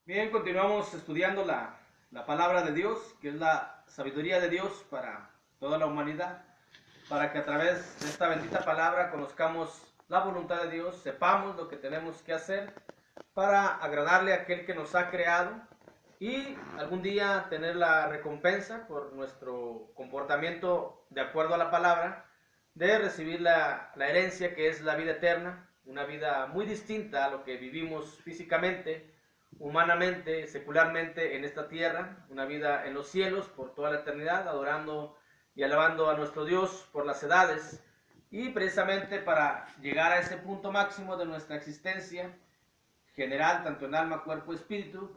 Bien, continuamos estudiando la palabra de Dios, que es la sabiduría de Dios para toda la humanidad, para que a través de esta bendita palabra conozcamos la voluntad de Dios, sepamos lo que tenemos que hacer para agradarle a aquel que nos ha creado y algún día tener la recompensa por nuestro comportamiento de acuerdo a la palabra, de recibir la herencia que es la vida eterna, una vida muy distinta a lo que vivimos físicamente, humanamente, secularmente en esta tierra, una vida en los cielos por toda la eternidad, adorando y alabando a nuestro Dios por las edades. Y precisamente para llegar a ese punto máximo de nuestra existencia general, tanto en alma, cuerpo y espíritu,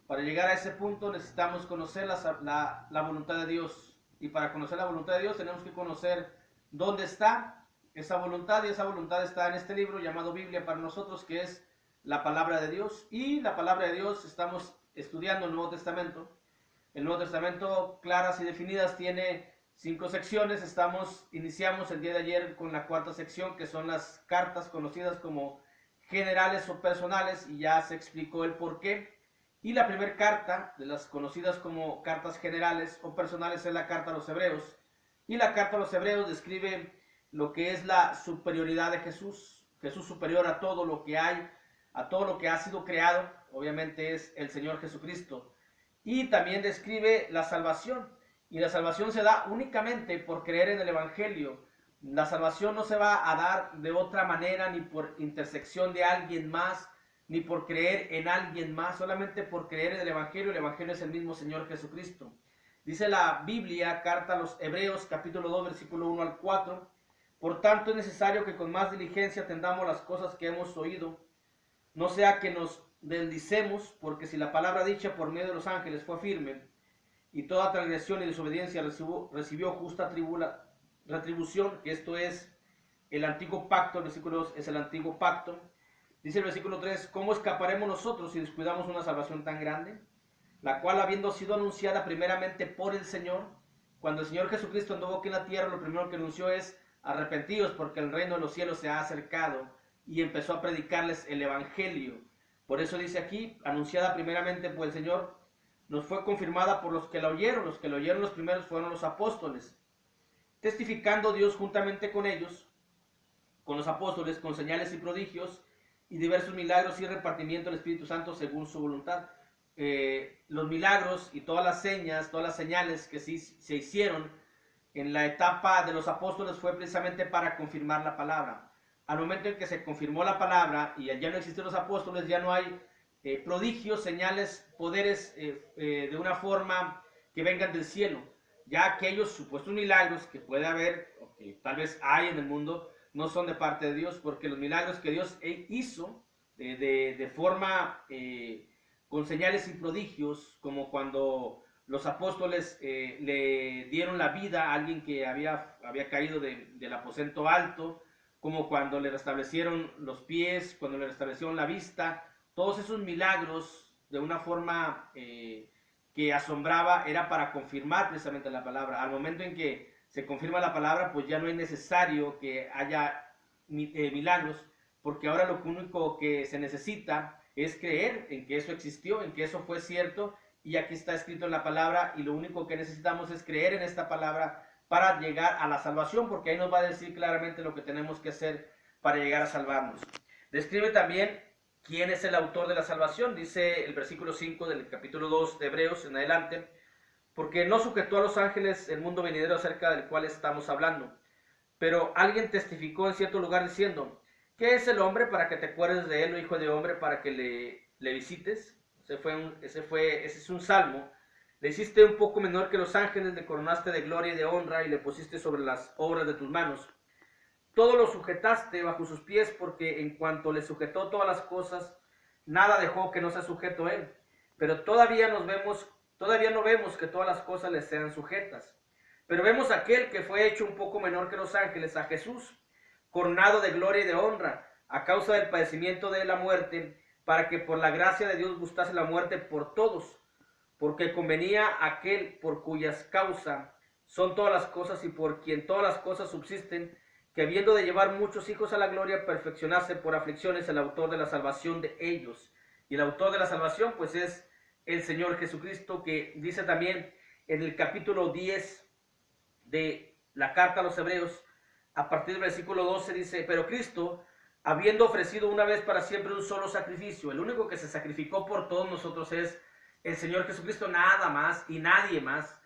para llegar a ese punto necesitamos conocer la voluntad de Dios. Y para conocer la voluntad de Dios tenemos que conocer dónde está esa voluntad. Y esa voluntad está en este libro llamado Biblia para nosotros, que es la palabra de Dios. Y la palabra de Dios estamos estudiando el Nuevo Testamento. El Nuevo Testamento, claras y definidas, tiene 5 secciones. Iniciamos el día de ayer con la cuarta sección, que son las cartas conocidas como generales o personales, y ya se explicó el por qué. Y la primera carta, de las conocidas como cartas generales o personales, es la carta a los Hebreos. Y la carta a los Hebreos describe lo que es la superioridad de Jesús. Jesús superior a todo lo que hay, a todo lo que ha sido creado. Obviamente es el Señor Jesucristo. Y también describe la salvación. Y la salvación se da únicamente por creer en el Evangelio. La salvación no se va a dar de otra manera, ni por intersección de alguien más, ni por creer en alguien más, solamente por creer en el Evangelio. El Evangelio es el mismo Señor Jesucristo. Dice la Biblia, carta a los Hebreos, capítulo 2, versículo 1 al 4. Por tanto es necesario que con más diligencia atendamos las cosas que hemos oído, no sea que nos deslicemos, porque si la palabra dicha por medio de los ángeles fue firme, y toda transgresión y desobediencia recibió justa retribución, que esto es el antiguo pacto. El versículo 2 es el antiguo pacto. Dice el versículo 3, ¿cómo escaparemos nosotros si descuidamos una salvación tan grande? La cual, habiendo sido anunciada primeramente por el Señor, cuando el Señor Jesucristo anduvo aquí en la tierra, lo primero que anunció es: arrepentidos, porque el reino de los cielos se ha acercado. Y empezó a predicarles el Evangelio. Por eso dice aquí, anunciada primeramente por el Señor, nos fue confirmada por los que la oyeron. Los que la oyeron los primeros fueron los apóstoles, testificando Dios juntamente con ellos, con los apóstoles, con señales y prodigios y diversos milagros y repartimiento del Espíritu Santo según su voluntad. Los milagros y todas las señas, todas las señales que se hicieron en la etapa de los apóstoles fue precisamente para confirmar la palabra. Al momento en que se confirmó la palabra y ya no existen los apóstoles, ya no hay prodigios, señales, poderes de una forma que vengan del cielo. Ya aquellos supuestos milagros que puede haber, o que tal vez hay en el mundo, no son de parte de Dios, porque los milagros que Dios hizo de forma con señales y prodigios, como cuando los apóstoles le dieron la vida a alguien que había caído del aposento alto, como cuando le restablecieron los pies, cuando le restablecieron la vista. Todos esos milagros de una forma que asombraba era para confirmar precisamente la palabra. Al momento en que se confirma la palabra, pues ya no es necesario que haya milagros, porque ahora lo único que se necesita es creer en que eso existió, en que eso fue cierto, y aquí está escrito en la palabra, y lo único que necesitamos es creer en esta palabra para llegar a la salvación, porque ahí nos va a decir claramente lo que tenemos que hacer para llegar a salvarnos. Describe también quién es el autor de la salvación. Dice el versículo 5 del capítulo 2 de Hebreos en adelante: porque no sujetó a los ángeles el mundo venidero acerca del cual estamos hablando. Pero alguien testificó en cierto lugar diciendo: ¿qué es el hombre para que te acuerdes de él, o hijo de hombre para que le visites? Ese es un salmo. Le hiciste un poco menor que los ángeles, le coronaste de gloria y de honra, y le pusiste sobre las obras de tus manos. Todo lo sujetaste bajo sus pies, porque en cuanto le sujetó todas las cosas, nada dejó que no sea sujeto a él. Pero todavía no vemos que todas las cosas le sean sujetas. Pero vemos a aquel que fue hecho un poco menor que los ángeles, a Jesús, coronado de gloria y de honra, a causa del padecimiento de la muerte, para que por la gracia de Dios gustase la muerte por todos, porque convenía aquel por cuyas causa son todas las cosas y por quien todas las cosas subsisten, que habiendo de llevar muchos hijos a la gloria, perfeccionase por aflicciones el autor de la salvación de ellos. Y el autor de la salvación pues es el Señor Jesucristo, que dice también en el capítulo 10 de la carta a los Hebreos, a partir del versículo 12 dice, pero Cristo, habiendo ofrecido una vez para siempre un solo sacrificio, el único que se sacrificó por todos nosotros es el Señor Jesucristo, nada más y nadie más,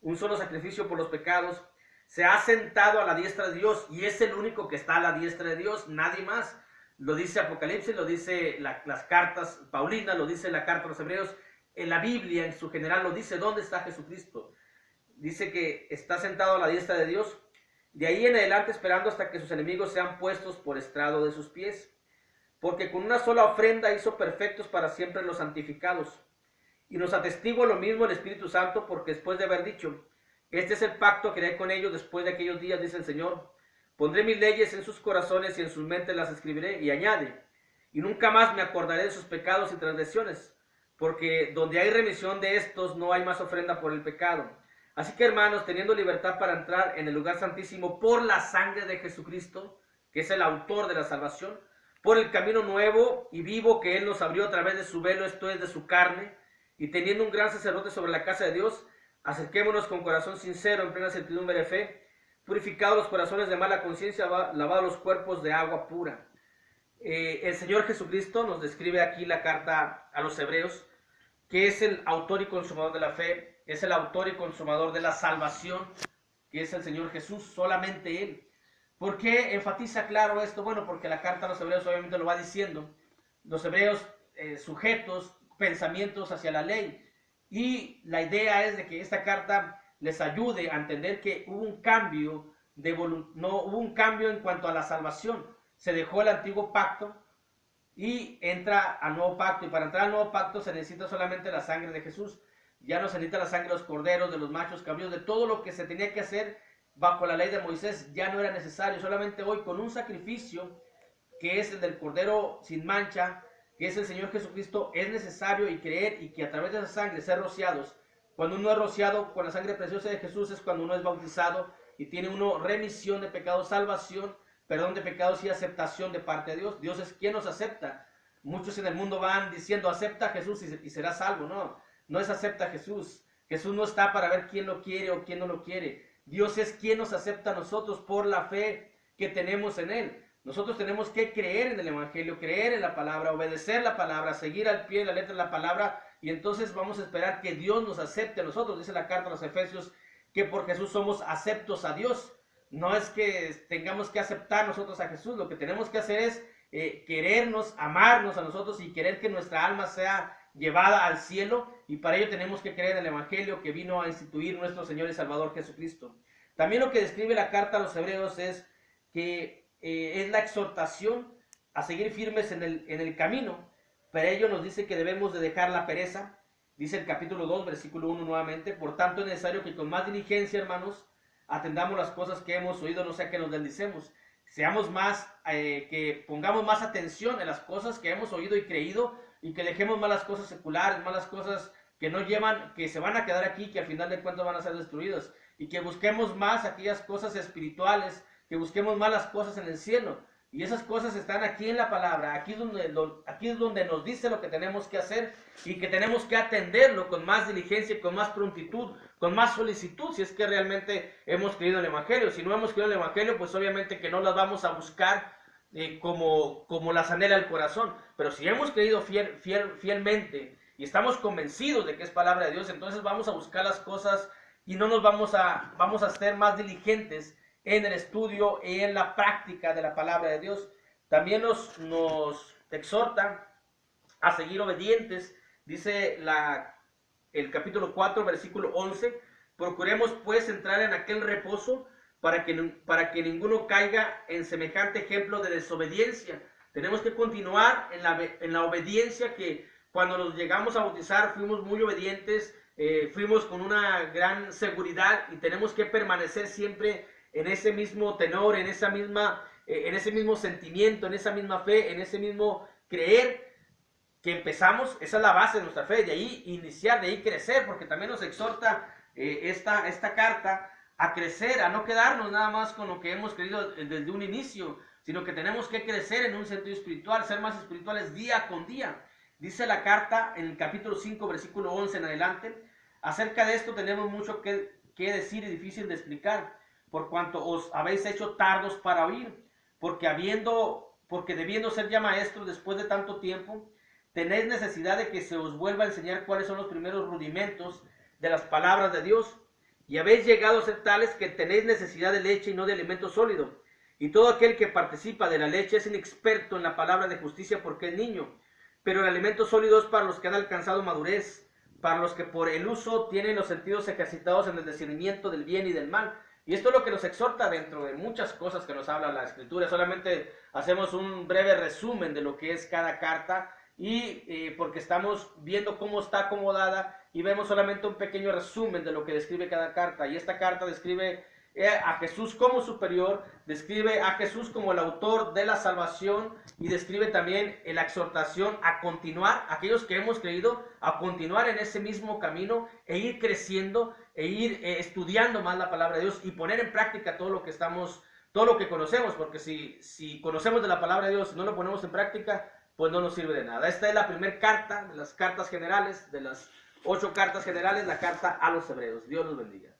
un solo sacrificio por los pecados, se ha sentado a la diestra de Dios y es el único que está a la diestra de Dios, nadie más. Lo dice Apocalipsis, lo dice las cartas paulinas, lo dice la carta a los Hebreos, en la Biblia en su general lo dice, ¿dónde está Jesucristo? Dice que está sentado a la diestra de Dios, de ahí en adelante esperando hasta que sus enemigos sean puestos por estrado de sus pies, porque con una sola ofrenda hizo perfectos para siempre los santificados. Y nos atestigua lo mismo el Espíritu Santo, porque después de haber dicho, este es el pacto que haré con ellos después de aquellos días, dice el Señor, pondré mis leyes en sus corazones y en sus mentes las escribiré, y añade, y nunca más me acordaré de sus pecados y transgresiones, porque donde hay remisión de estos no hay más ofrenda por el pecado. Así que, hermanos, teniendo libertad para entrar en el lugar santísimo por la sangre de Jesucristo, que es el autor de la salvación, por el camino nuevo y vivo que Él nos abrió a través de su velo, esto es, de su carne, y teniendo un gran sacerdote sobre la casa de Dios, acerquémonos con corazón sincero, en plena certidumbre de fe, purificados los corazones de mala conciencia, lavados los cuerpos de agua pura. El Señor Jesucristo nos describe aquí la carta a los Hebreos, que es el autor y consumador de la fe, es el autor y consumador de la salvación, que es el Señor Jesús, solamente Él. ¿Por qué enfatiza claro esto? Bueno, porque la carta a los Hebreos obviamente lo va diciendo. Los Hebreos sujetos, pensamientos hacia la ley. Y la idea es de que esta carta les ayude a entender que hubo un cambio no hubo un cambio en cuanto a la salvación. Se dejó el antiguo pacto y entra al nuevo pacto, y para entrar al nuevo pacto se necesita solamente la sangre de Jesús. Ya no se necesita la sangre de los corderos, de los machos cabríos, de todo lo que se tenía que hacer bajo la ley de Moisés, ya no era necesario. Solamente hoy, con un sacrificio que es el del cordero sin mancha, que es el Señor Jesucristo, es necesario y creer, y que a través de esa sangre ser rociados. Cuando uno es rociado con la sangre preciosa de Jesús es cuando uno es bautizado y tiene uno remisión de pecados, salvación, perdón de pecados y aceptación de parte de Dios. Dios es quien nos acepta. Muchos en el mundo van diciendo, acepta a Jesús y serás salvo. No, no es acepta a Jesús. Jesús no está para ver quién lo quiere o quién no lo quiere. Dios es quien nos acepta a nosotros por la fe que tenemos en Él. Nosotros tenemos que creer en el Evangelio, creer en la palabra, obedecer la palabra, seguir al pie de la letra de la palabra, y entonces vamos a esperar que Dios nos acepte a nosotros. Dice la carta a los Efesios que por Jesús somos aceptos a Dios. No es que tengamos que aceptar nosotros a Jesús, lo que tenemos que hacer es querernos, amarnos a nosotros y querer que nuestra alma sea llevada al cielo, y para ello tenemos que creer en el Evangelio que vino a instituir nuestro Señor y Salvador Jesucristo. También lo que describe la carta a los Hebreos es que es la exhortación a seguir firmes en el camino. Para ello nos dice que debemos de dejar la pereza. Dice el capítulo 2, versículo 1 nuevamente, por tanto es necesario que con más diligencia, hermanos, atendamos las cosas que hemos oído, no sea que nos deslicemos. Seamos más, que pongamos más atención en las cosas que hemos oído y creído, y que dejemos malas cosas seculares, malas cosas que no llevan, que se van a quedar aquí, que al final de cuentas van a ser destruidas, y que busquemos más aquellas cosas espirituales, que busquemos más las cosas en el cielo. Y esas cosas están aquí en la palabra. Aquí es donde nos dice lo que tenemos que hacer, y que tenemos que atenderlo con más diligencia, con más prontitud, con más solicitud, si es que realmente hemos creído en el Evangelio. Si no hemos creído en el Evangelio, pues obviamente que no las vamos a buscar como las anhela el corazón. Pero si hemos creído fielmente y estamos convencidos de que es palabra de Dios, entonces vamos a buscar las cosas y no nos vamos a ser más diligentes en el estudio y en la práctica de la palabra de Dios. También nos exhorta a seguir obedientes. Dice el capítulo 4, versículo 11, procuremos pues entrar en aquel reposo para que ninguno caiga en semejante ejemplo de desobediencia. Tenemos que continuar en la obediencia, que cuando nos llegamos a bautizar fuimos muy obedientes, fuimos con una gran seguridad, y tenemos que permanecer siempre en ese mismo tenor, en ese mismo sentimiento, en esa misma fe, en ese mismo creer que empezamos. Esa es la base de nuestra fe, de ahí iniciar, de ahí crecer, porque también nos exhorta esta carta a crecer, a no quedarnos nada más con lo que hemos creído desde un inicio, sino que tenemos que crecer en un sentido espiritual, ser más espirituales día con día. Dice la carta en el capítulo 5, versículo 11 en adelante. Acerca de esto tenemos mucho que decir y difícil de explicar, por cuanto os habéis hecho tardos para oír, porque debiendo ser ya maestros después de tanto tiempo, tenéis necesidad de que se os vuelva a enseñar cuáles son los primeros rudimentos de las palabras de Dios, y habéis llegado a ser tales que tenéis necesidad de leche y no de alimento sólido. Y todo aquel que participa de la leche es inexperto en la palabra de justicia porque es niño, pero el alimento sólido es para los que han alcanzado madurez, para los que por el uso tienen los sentidos ejercitados en el discernimiento del bien y del mal. Y esto es lo que nos exhorta dentro de muchas cosas que nos habla la Escritura. Solamente hacemos un breve resumen de lo que es cada carta, y porque estamos viendo cómo está acomodada y vemos solamente un pequeño resumen de lo que describe cada carta. Y esta carta describe a Jesús como superior, describe a Jesús como el autor de la salvación, y describe también la exhortación a continuar, aquellos que hemos creído, a continuar en ese mismo camino e ir creciendo e ir estudiando más la palabra de Dios y poner en práctica todo lo que conocemos, porque si conocemos de la palabra de Dios y no lo ponemos en práctica, pues no nos sirve de nada. Esta es la primera carta de las cartas generales, de las 8 cartas generales, la carta a los hebreos. Dios los bendiga.